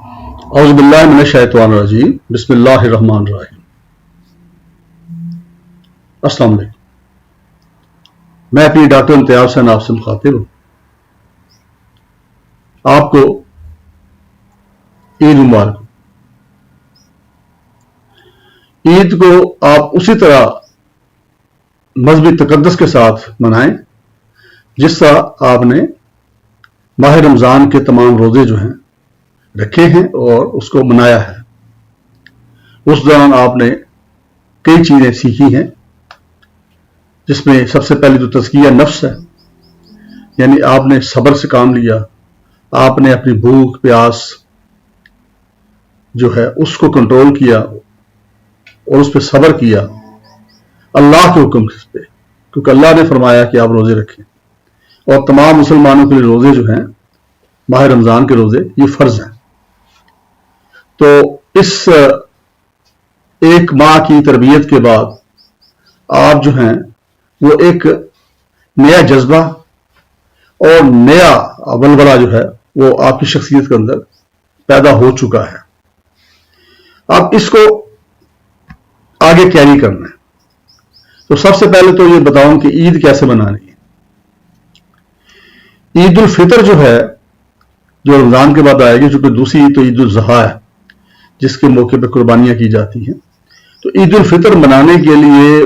اعوذ باللہ من الشیطان الرجیم بسم اللہ الرحمن الرحیم۔ السلام علیکم، میں اپنی ڈاکٹر امتیاز حسین آپ سے مخاطب ہوں۔ آپ کو عید مبارک۔ عید کو آپ اسی طرح مذہبی تقدس کے ساتھ منائیں جس طرح آپ نے ماہ رمضان کے تمام روزے جو ہیں رکھے ہیں اور اس کو منایا ہے۔ اس دوران آپ نے کئی چیزیں سیکھی ہیں، جس میں سب سے پہلے تو تزکیہ نفس ہے، یعنی آپ نے صبر سے کام لیا، آپ نے اپنی بھوک پیاس جو ہے اس کو کنٹرول کیا اور اس پہ صبر کیا اللہ کے حکم پہ، کیونکہ اللہ نے فرمایا کہ آپ روزے رکھیں، اور تمام مسلمانوں کے لیے روزے جو ہیں ماہ رمضان کے روزے یہ فرض ہیں۔ تو اس ایک ماہ کی تربیت کے بعد آپ جو ہیں وہ ایک نیا جذبہ اور نیا ولولہ جو ہے وہ آپ کی شخصیت کے اندر پیدا ہو چکا ہے۔ اب اس کو آگے کیری کرنا ہے، تو سب سے پہلے تو یہ بتاؤں کہ عید کیسے منانی ہے۔ عید الفطر جو ہے جو رمضان کے بعد آئے گی، چونکہ دوسری عید تو عید الاضحیٰ ہے جس کے موقع پہ قربانیاں کی جاتی ہیں، تو عید الفطر منانے کے لیے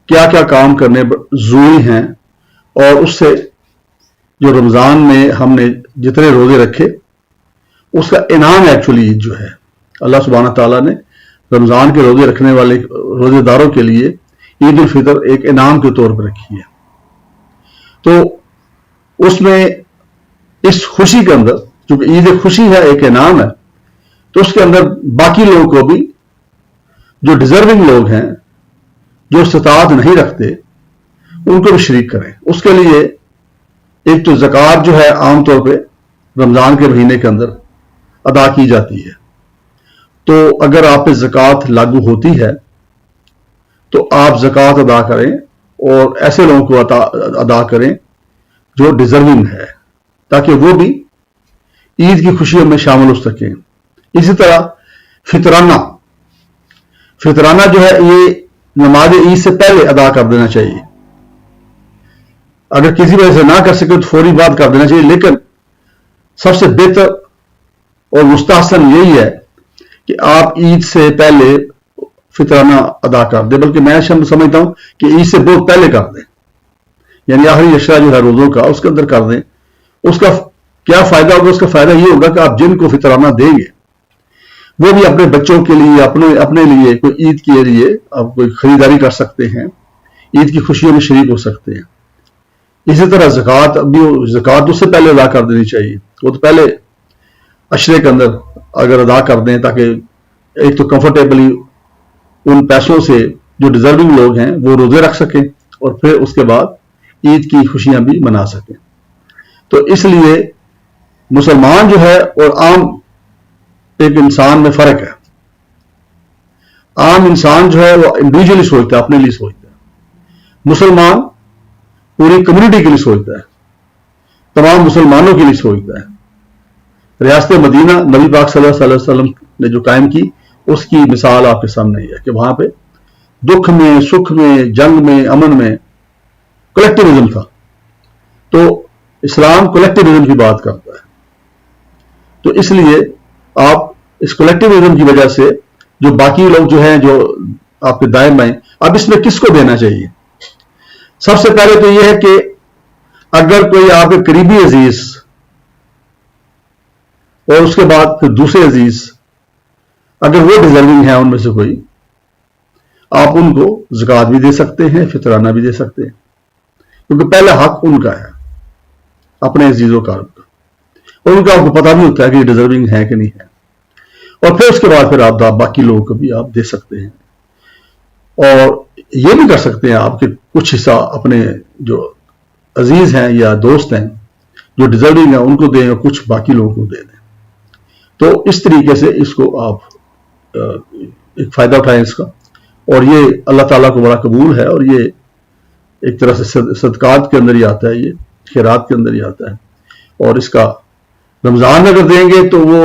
کیا کیا کام کرنے ضروری ہیں، اور اس سے جو رمضان میں ہم نے جتنے روزے رکھے اس کا انعام ایکچولی عید جو ہے اللہ سبحانہ تعالیٰ نے رمضان کے روزے رکھنے والے روزے داروں کے لیے عید الفطر ایک انعام کے طور پر رکھی ہے۔ تو اس میں اس خوشی کے اندر، چونکہ عید ایک خوشی ہے، ایک انعام ہے، تو اس کے اندر باقی لوگوں کو بھی جو ڈیزرونگ لوگ ہیں، جو استطاعت نہیں رکھتے، ان کو بھی شریک کریں۔ اس کے لیے ایک تو زکوٰۃ جو ہے عام طور پہ رمضان کے مہینے کے اندر ادا کی جاتی ہے، تو اگر آپ پہ زکوٰۃ لاگو ہوتی ہے تو آپ زکوٰۃ ادا کریں اور ایسے لوگوں کو ادا کریں جو ڈیزرونگ ہے، تاکہ وہ بھی عید کی خوشیوں میں شامل ہو سکیں۔ اسی طرح فطرانہ جو ہے یہ نماز عید سے پہلے ادا کر دینا چاہیے، اگر کسی وجہ سے نہ کر سکے تو فوری بات کر دینا چاہیے، لیکن سب سے بہتر اور مستحسن یہی ہے کہ آپ عید سے پہلے فطرانہ ادا کر دیں، بلکہ میں سمجھتا ہوں کہ عید سے بہت پہلے کر دیں، یعنی آخری اشرا جو ہے روزوں کا اس کے اندر کر دیں۔ اس کا کیا فائدہ ہوگا؟ اس کا فائدہ یہ ہوگا کہ آپ جن کو فطرانہ دیں گے وہ بھی اپنے بچوں کے لیے، اپنے لیے کوئی عید کے لیے آپ کوئی خریداری کر سکتے ہیں، عید کی خوشیوں میں شریک ہو سکتے ہیں۔ اسی طرح زکوٰۃ اس سے پہلے ادا کر دینی چاہیے، وہ تو پہلے اشرے کے اندر اگر ادا کر دیں، تاکہ ایک تو کمفرٹیبلی ان پیسوں سے جو ڈیزرونگ لوگ ہیں وہ روزے رکھ سکیں، اور پھر اس کے بعد عید کی خوشیاں بھی منا سکیں۔ تو اس لیے مسلمان جو ہے اور عام ایک انسان میں فرق ہے۔ عام انسان جو ہے وہ انڈیویجولی سوچتا ہے، اپنے لیے سوچتا ہے، مسلمان پوری کمیونٹی کے لیے سوچتا ہے، تمام مسلمانوں کے لیے سوچتا ہے۔ ریاست مدینہ نبی پاک صلی اللہ علیہ وسلم نے جو قائم کی، اس کی مثال آپ کے سامنے ہے کہ وہاں پہ دکھ میں، سکھ میں، جنگ میں، امن میں کلیکٹیوزم تھا۔ تو اسلام کلیکٹیوزم کی بات کرتا ہے، تو اس لیے آپ اس کلیکٹیوزم کی وجہ سے جو باقی لوگ جو ہیں جو آپ کے دائیں بائیں، اب اس میں کس کو دینا چاہیے؟ سب سے پہلے تو یہ ہے کہ اگر کوئی آپ کے قریبی عزیز اور اس کے بعد پھر دوسرے عزیز اگر وہ ڈیزرونگ ہیں، ان میں سے کوئی، آپ ان کو زکوٰۃ بھی دے سکتے ہیں، فطرانہ بھی دے سکتے ہیں، کیونکہ پہلا حق ان کا ہے اپنے عزیز و اقارب کا، اور ان کا آپ کو پتہ نہیں ہوتا ہے کہ یہ ڈیزرونگ ہے کہ نہیں ہے، اور پھر اس کے بعد پھر آپ باقی لوگوں کو بھی آپ دے سکتے ہیں۔ اور یہ بھی کر سکتے ہیں آپ کہ کچھ حصہ اپنے جو عزیز ہیں یا دوست ہیں جو ڈیزرونگ ہیں ان کو دیں، اور کچھ باقی لوگوں کو دے دیں۔ تو اس طریقے سے اس کو آپ ایک فائدہ اٹھائیں اس کا، اور یہ اللہ تعالیٰ کو بڑا قبول ہے، اور یہ ایک طرح سے صدقات کے اندر ہی آتا ہے، یہ خیرات کے اندر ہی آتا ہے، اور اس کا رمضان اگر دیں گے تو وہ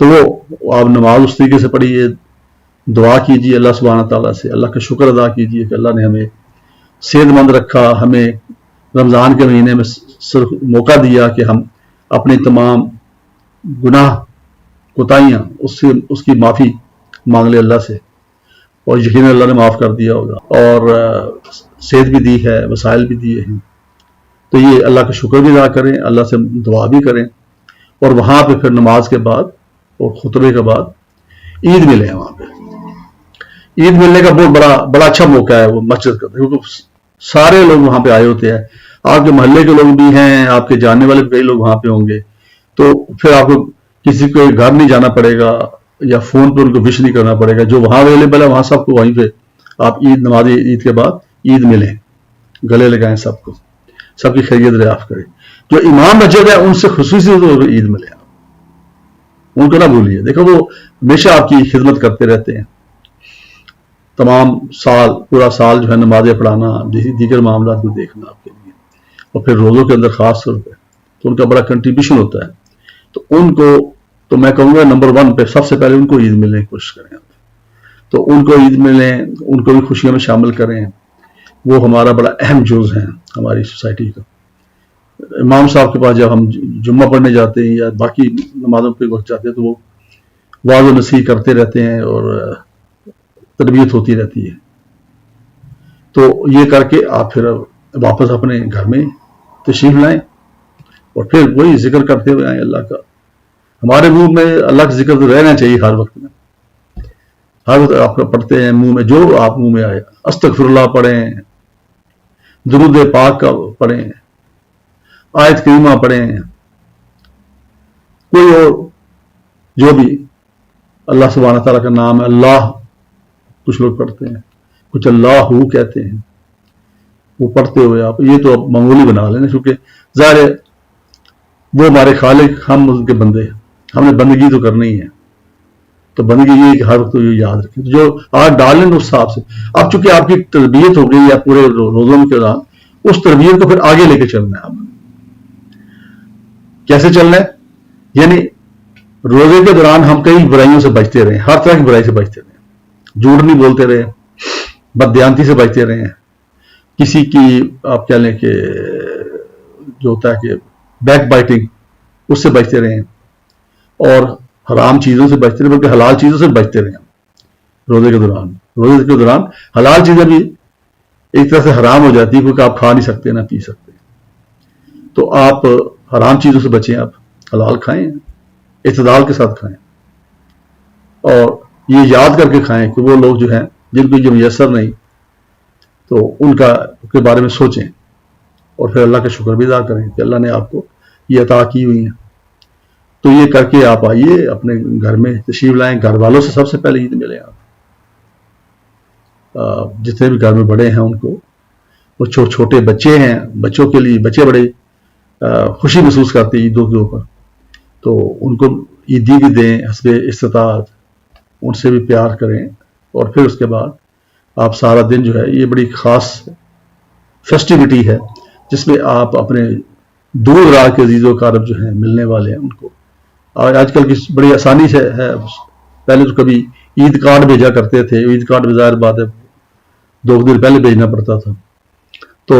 تو وہ آپ نماز اس طریقے سے پڑھیے، دعا کیجیے اللہ سبحانہ تعالیٰ سے، اللہ کا شکر ادا کیجیے کہ اللہ نے ہمیں صحت مند رکھا، ہمیں رمضان کے مہینے میں صرف موقع دیا کہ ہم اپنی تمام گناہ کوتاہیاں اس کی معافی مانگ لے اللہ سے، اور یقیناً اللہ نے معاف کر دیا ہوگا، اور صحت بھی دی ہے، وسائل بھی دیے ہیں، تو یہ اللہ کا شکر بھی ادا کریں، اللہ سے دعا بھی کریں، اور وہاں پہ پھر نماز کے بعد اور خطبے کے بعد عید ملے ہیں وہاں پہ۔ عید ملنے کا بہت بڑا اچھا موقع ہے وہ مسجد کا، کیونکہ سارے لوگ وہاں پہ آئے ہوتے ہیں، آپ کے محلے کے لوگ بھی ہیں، آپ کے جاننے والے کئی لوگ وہاں پہ ہوں گے، تو پھر آپ کو کسی کو گھر نہیں جانا پڑے گا یا فون پہ ان کو وش نہیں کرنا پڑے گا، جو وہاں اویلیبل ہے وہاں سب کو وہیں پہ آپ نماز عید کے بعد عید ملیں، گلے لگائیں، سب کو، سب کی خیریت دریافت کریں۔ جو امام مسجد ہے ان سے خصوصی طور پر عید ملے، ان کو نہ بھولیے، دیکھو وہ ہمیشہ آپ کی خدمت کرتے رہتے ہیں، تمام سال، پورا سال جو ہے نمازیں پڑھانا، دیگر معاملات کو دیکھنا آپ کے لیے، اور پھر روزوں کے اندر خاص طور پہ تو ان کا بڑا کنٹریبیوشن ہوتا ہے، تو ان کو تو میں کہوں گا نمبر 1 پہ سب سے پہلے ان کو عید ملنے کی کوشش کریں آپ، تو ان کو عید ملیں، ان کو بھی خوشیوں میں شامل کریں، وہ ہمارا بڑا اہم جز ہیں ہماری سوسائٹی کا۔ امام صاحب کے پاس جب ہم جمعہ پڑھنے جاتے ہیں یا باقی نمازوں پہ وقت جاتے ہیں تو وہ واضح و نصیحت کرتے رہتے ہیں اور تربیت ہوتی رہتی ہے، تو یہ کر کے آپ پھر واپس اپنے گھر میں تشریف لائیں اور پھر وہی ذکر کرتے ہوئے آئیں اللہ کا۔ ہمارے منہ میں اللہ کا ذکر تو رہنا چاہیے ہر وقت میں، ہر وقت آپ پڑھتے ہیں منہ میں جو آپ منہ میں آئے، استغفر اللہ پڑھیں، درود پاک کا پڑھیں، آیت کریمہ پڑھیں، کوئی اور جو بھی اللہ سبحانہ تعالیٰ کا نام ہے، اللہ کچھ لوگ پڑھتے ہیں، کچھ اللہ کہتے ہیں، وہ پڑھتے ہوئے آپ یہ تو آپ معمولی بنا لینا، کیونکہ ظاہر ہے وہ ہمارے خالق، ہم ان کے بندے ہیں، ہم نے بندگی تو کرنی ہے، تو بندگی یہ ہے کہ ہر وقت یہ یاد رکھیں، جو آپ ڈالیں اس حساب سے۔ اب چونکہ آپ کی تربیت ہو گئی یا پورے روزوں کے دوران، اس تربیت کو پھر آگے لے کے چلنا ہے آپ۔ کیسے چلنا ہے؟ یعنی روزے کے دوران ہم کئی برائیوں سے بچتے رہیں، ہر طرح کی برائی سے بچتے رہیں، جھوٹ نہیں بولتے رہے، بددیانتی سے بچتے رہے، کسی کی آپ کہہ لیں کہ جو ہوتا ہے کہ بیک بائٹنگ، اس سے بچتے رہیں، اور حرام چیزوں سے بچتے رہے، بلکہ حلال چیزوں سے بچتے رہیں روزے کے دوران۔ روزے کے دوران حلال چیزیں بھی ایک طرح سے حرام ہو جاتی ہے، کیونکہ آپ کھا نہیں سکتے نہ پی سکتے، تو آپ حرام چیزوں سے بچیں، آپ حلال کھائیں، اعتدال کے ساتھ کھائیں، اور یہ یاد کر کے کھائیں کہ وہ لوگ جو ہیں جن کو یہ میسر نہیں، تو ان کے بارے میں سوچیں، اور پھر اللہ کا شکر بھی ادا کریں کہ اللہ نے آپ کو یہ عطا کی ہوئی ہیں۔ تو یہ کر کے آپ آئیے، اپنے گھر میں تشریف لائیں، گھر والوں سے سب سے پہلے عید ملیں آپ، جتنے بھی گھر میں بڑے ہیں ان کو، وہ چھوٹے بچے ہیں، بچوں کے لیے بچے بڑے خوشی محسوس کرتے ہیں عیدوں کے اوپر، تو ان کو عیدی بھی دیں حسب استطاعت، ان سے بھی پیار کریں، اور پھر اس کے بعد آپ سارا دن جو ہے، یہ بڑی خاص فیسٹیوٹی ہے جس میں آپ اپنے دور دراز کے عزیز و اقارب جو ہیں ملنے والے ہیں ان کو، اور آج کل کی بڑی آسانی سے ہے، پہلے تو کبھی عید کارڈ بھیجا کرتے تھے، عید کارڈ ظاہر بات ہے 2 دن پہلے بھیجنا پڑتا تھا، تو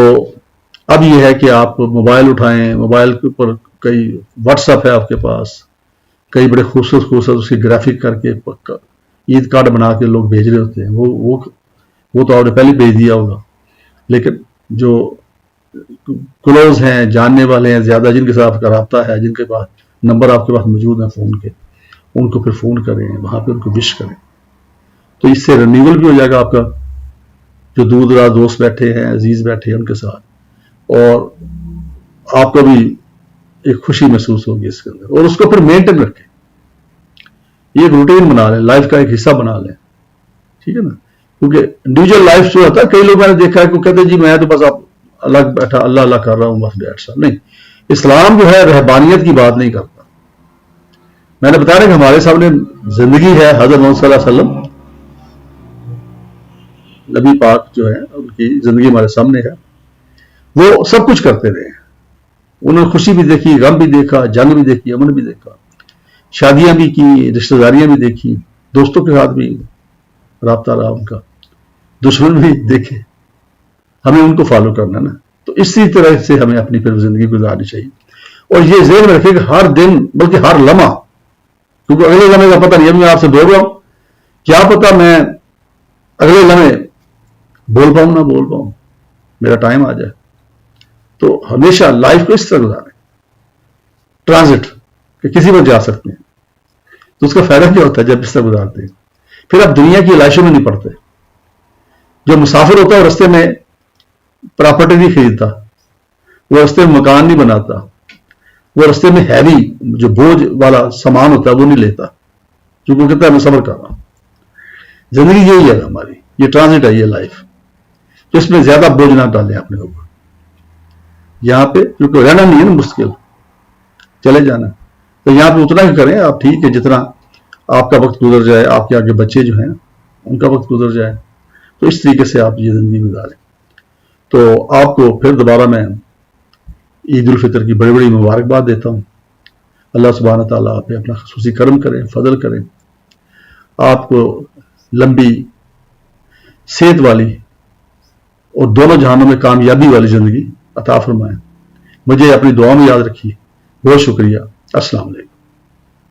اب یہ ہے کہ آپ موبائل اٹھائیں، موبائل کے اوپر کئی واٹس ایپ ہے آپ کے پاس، کئی بڑے خوبصورت اس کی گرافک کر کے عید کارڈ بنا کے لوگ بھیج رہے ہوتے ہیں، وہ تو آپ نے پہلے بھیج دیا ہوگا، لیکن جو کلوز ہیں، جاننے والے ہیں زیادہ، جن کے ساتھ آپ کا رابطہ ہے، جن کے پاس نمبر آپ کے پاس موجود ہیں فون کے، ان کو پھر فون کریں، وہاں پہ ان کو وش کریں، تو اس سے رینیول بھی ہو جائے گا آپ کا، جو دور دراز دوست بیٹھے ہیں، عزیز بیٹھے ہیں ان کے ساتھ، اور آپ کو بھی ایک خوشی محسوس ہوگی اس کے اندر، اور اس کو پھر مینٹین رکھیں، یہ ایک روٹین بنا لیں، لائف کا ایک حصہ بنا لیں، ٹھیک ہے نا، کیونکہ انڈیویجول لائف جو ہوتا ہے، کئی لوگ میں نے دیکھا ہے کہ کہتے ہیں جی میں تو بس آپ الگ بیٹھا اللہ کر رہا ہوں بس ڈیٹس آل، نہیں، اسلام جو ہے رہبانیت کی بات نہیں کرتا۔ میں نے بتایا کہ ہمارے سامنے زندگی ہے، حضرت محمد صلی اللہ علیہ وسلم نبی پاک جو ہے ان کی زندگی ہمارے سامنے ہے، وہ سب کچھ کرتے رہے، انہوں نے خوشی بھی دیکھی، غم بھی دیکھا، جنگ بھی دیکھی، امن بھی دیکھا، شادیاں بھی کی، رشتہ داریاں بھی دیکھی، دوستوں کے ساتھ بھی رابطہ رہا ان کا، دشمن بھی دیکھے، ہمیں ان کو فالو کرنا ہے نا. تو اسی طرح سے ہمیں اپنی پھر زندگی گزارنی چاہیے. اور یہ ذہن میں رکھے کہ ہر دن بلکہ ہر لمحہ، کیونکہ اگلے لمحے کا پتہ نہیں ہے. میں آپ سے بول رہا ہوں، کیا پتا میں اگلے لمحے بول پاؤں نہ بول پاؤں، میرا ٹائم آ جائے. تو ہمیشہ لائف کو اس طرح گزاریں، ٹرانزٹ، کہ کسی پر جا سکتے ہیں. تو اس کا فائدہ کیا ہوتا ہے جب اس طرح گزارتے ہیں؟ پھر آپ دنیا کی علائشوں میں نہیں پڑتے. جو مسافر ہوتا ہے وہ رستے میں پراپرٹی نہیں خریدتا، وہ رستے میں مکان نہیں بناتا، وہ رستے میں ہیوی جو بوجھ والا سامان ہوتا ہے وہ نہیں لیتا، کیونکہ وہ کہتا ہے میں صبر کر رہا ہوں. زندگی یہی ہے ہماری، یہ ٹرانزٹ ہے، یہ لائف. تو اس میں زیادہ بوجھ نہ ڈالیں اپنے اوپر. یہاں پہ کیونکہ رہنا نہیں ہے نا، مشکل چلے جانا. تو یہاں پہ اتنا ہی کریں آپ، ٹھیک ہے، جتنا آپ کا وقت گزر جائے، آپ کے آگے بچے جو ہیں ان کا وقت گزر جائے. تو اس طریقے سے آپ یہ زندگی گزاریں. تو آپ کو پھر دوبارہ میں عید الفطر کی بڑی بڑی مبارکباد دیتا ہوں. اللہ سبحانہ تعالیٰ آپ پہ اپنا خصوصی کرم کریں، فضل کریں، آپ کو لمبی صحت والی اور دونوں جہانوں میں کامیابی والی زندگی عطا فرمائیں. مجھے اپنی دعا میں یاد رکھیے. بہت شکریہ. السلام علیکم.